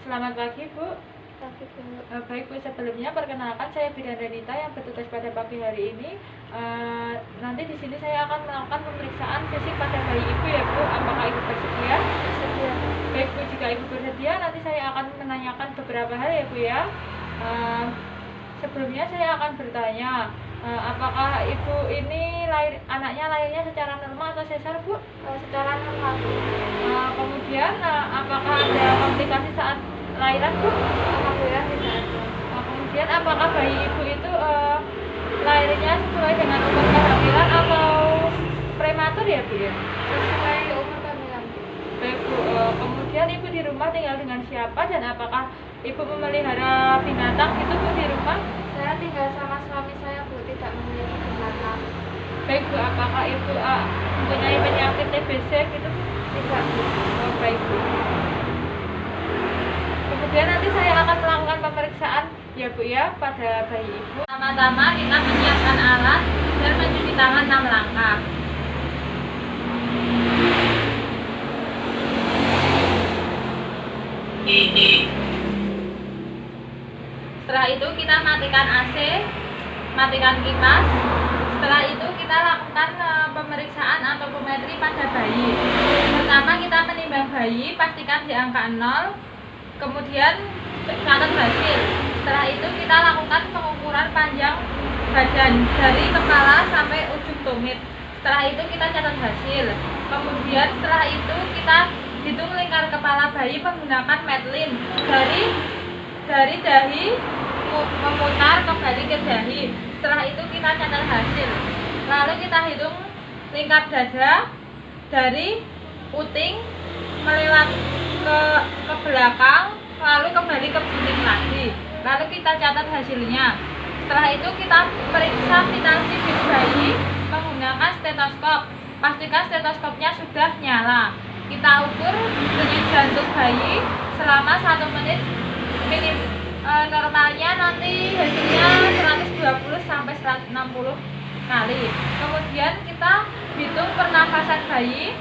Selamat pagi, Bu. Pagi, Bu. Baik, Bu, sebelumnya perkenalkan saya Bidan Renita yang bertugas pada pagi hari ini. Nanti di sini saya akan melakukan pemeriksaan fisik pada bayi Ibu ya, Bu. Apakah Ibu bersedia? Bersedia, Bu. Baik, Bu, jika Ibu bersedia, nanti saya akan menanyakan beberapa hal ya, Bu ya. Sebelumnya saya akan bertanya, apakah Ibu ini anaknya lahirnya secara normal atau sesar, Bu? Secara normal, Bu. Kemudian apakah ada komplikasi saat lahiran, Bu? Alhamdulillah tidak ada. Kemudian apakah bayi Ibu itu lahirnya sesuai dengan umur kehamilan atau prematur ya, Bu ya? Sesuai umur kehamilan, Bu. Baik, Bu. Kemudian Ibu di rumah tinggal dengan siapa dan apakah Ibu memelihara binatang gitu, Bu, di rumah? Saya tinggal sama suami saya, Bu, tidak memiliki binatang. Baik, Bu. Apakah Ibu mempunyai penyakit TBC gitu, Bu? Tidak, Bu. Baik, Bu. Kemudian nanti saya akan melakukan pemeriksaan ya, Bu ya, pada bayi Ibu. Pertama-tama kita menyiapkan alat dan mencuci tangan 6 langkah. Setelah itu kita matikan AC, matikan kipas. Setelah itu kita lakukan pemeriksaan antropometri pada bayi. Pertama kita menimbang bayi, pastikan di angka 0. Kemudian catat hasil. Setelah itu kita lakukan pengukuran panjang badan dari kepala sampai ujung tumit. Setelah itu kita catat hasil. Kemudian setelah itu kita hitung lingkar kepala bayi menggunakan medlin dari dahi memutar kembali ke dahi. Setelah itu kita catat hasil. Lalu kita hitung lingkar dada dari puting melewat ke belakang, lalu kembali ke puting lagi. Lalu kita catat hasilnya. Setelah itu kita periksa vital sign bayi menggunakan stetoskop. Pastikan stetoskopnya sudah nyala. Kita ukur denyut jantung bayi selama 1 menit. Normalnya nanti hasilnya 120 sampai 160 kali. Kemudian kita hitung pernafasan bayi.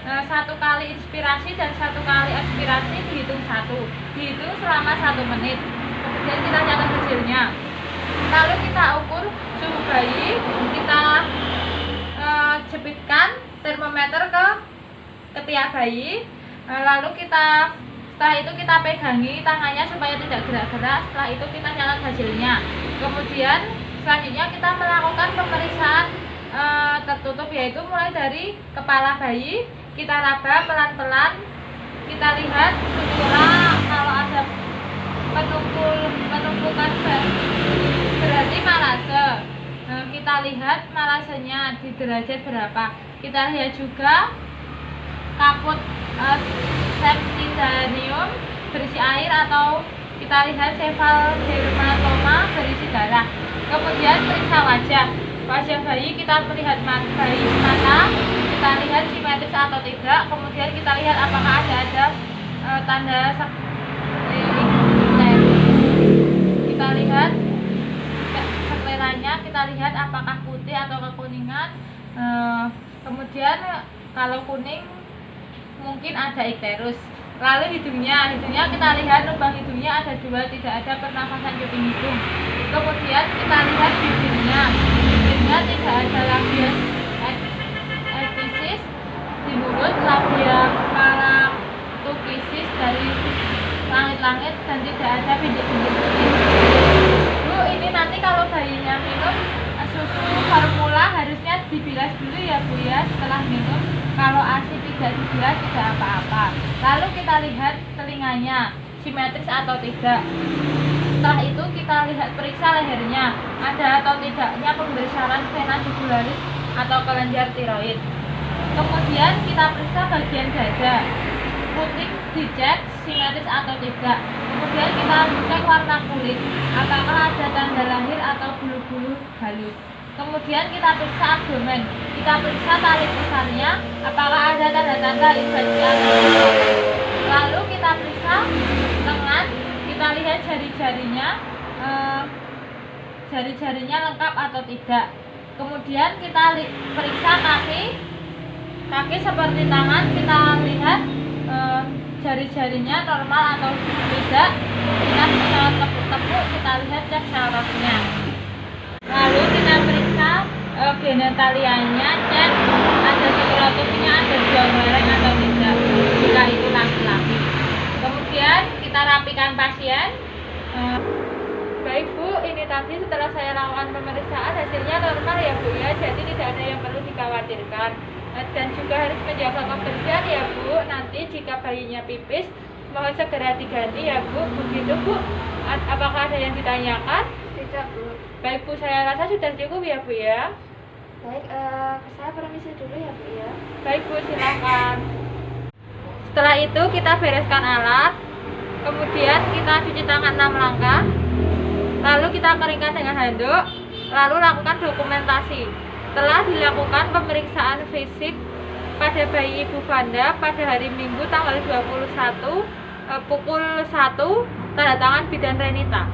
1 kali inspirasi dan 1 kali ekspirasi dihitung 1. Dihitung selama 1 menit. Kemudian kita catat hasilnya. Lalu kita ukur suhu bayi. Kita jepitkan termometer ke ketiak bayi. Lalu setelah itu kita pegangi tangannya supaya tidak gerak-gerak. Setelah itu kita catat hasilnya. Kemudian selanjutnya kita melakukan pemeriksaan tertutup, yaitu mulai dari kepala bayi. Kita raba pelan-pelan. Kita lihat sutura, kalau ada penumpukan berarti malase. Kita lihat malasenya di derajat berapa. Kita lihat juga kaput sepsidarium berisi air atau kita lihat cefaldermatoma berisi darah. Kemudian periksa wajah bayi, kita melihat bayi mata, kita lihat simetris atau tidak. Kemudian kita lihat apakah ada tanda kita lihat seleranya, kita lihat apakah putih atau kekuningan. Kemudian kalau kuning mungkin ada ikterus. Lalu hidungnya kita lihat lubang hidungnya ada 2, tidak ada pernafasan cuping hidung. Kemudian kita lihat bibirnya tidak ada labia episis di mulut, labia paratukisis dari langit-langit, dan tidak ada bintik-bintik putih. Bu, ini nanti kalau bayinya minum susu formula harusnya dibilas dulu ya, Bu ya, setelah minum. Kalau ASI tidak dibilas tidak apa-apa. Lalu kita lihat telinganya simetris atau tidak. Setelah itu kita lihat periksa lehernya, ada atau tidaknya pembesaran vena jugularis atau kelenjar tiroid. Kemudian kita periksa bagian dada, puting dicek simetris atau tidak. Kemudian kita cek warna kulit, apakah ada tanda lahir atau bulu-bulu halus. Kemudian kita periksa abdomen, kita periksa tali pusarnya, apakah ada tanda-tanda infeksi atau tidak. Lalu kita periksa lengan, kita lihat jari-jarinya lengkap atau tidak. Kemudian kita periksa kaki seperti tangan, kita lihat jari-jarinya normal atau tidak, kita bisa tepuk-tepuk, kita lihat cek sarafnya. Lalu kita periksa genitalianya, cek ada sklerotominya, ada buang lereng atau tidak, jika itu laki-laki. Kemudian kita rapikan pasien. Baik Bu, ini tadi setelah saya lakukan pemeriksaan hasilnya normal ya Bu ya, jadi tidak ada yang perlu dikhawatirkan. Dan juga harus menjaga kebersihan ya Bu. Nanti jika bayinya pipis mohon segera diganti ya Bu. Begitu Bu. Apakah ada yang ditanyakan? Tidak Bu. Baik Bu, saya rasa sudah cukup ya Bu ya. Baik, saya permisi dulu ya Bu ya. Baik Bu, silakan. Setelah itu kita bereskan alat, kemudian kita cuci tangan 6 langkah, lalu kita keringkan dengan handuk, lalu lakukan dokumentasi. Setelah dilakukan pemeriksaan fisik pada bayi Ibu Vanda pada hari Minggu tanggal 21 pukul 1, tanda tangan Bidan Renita.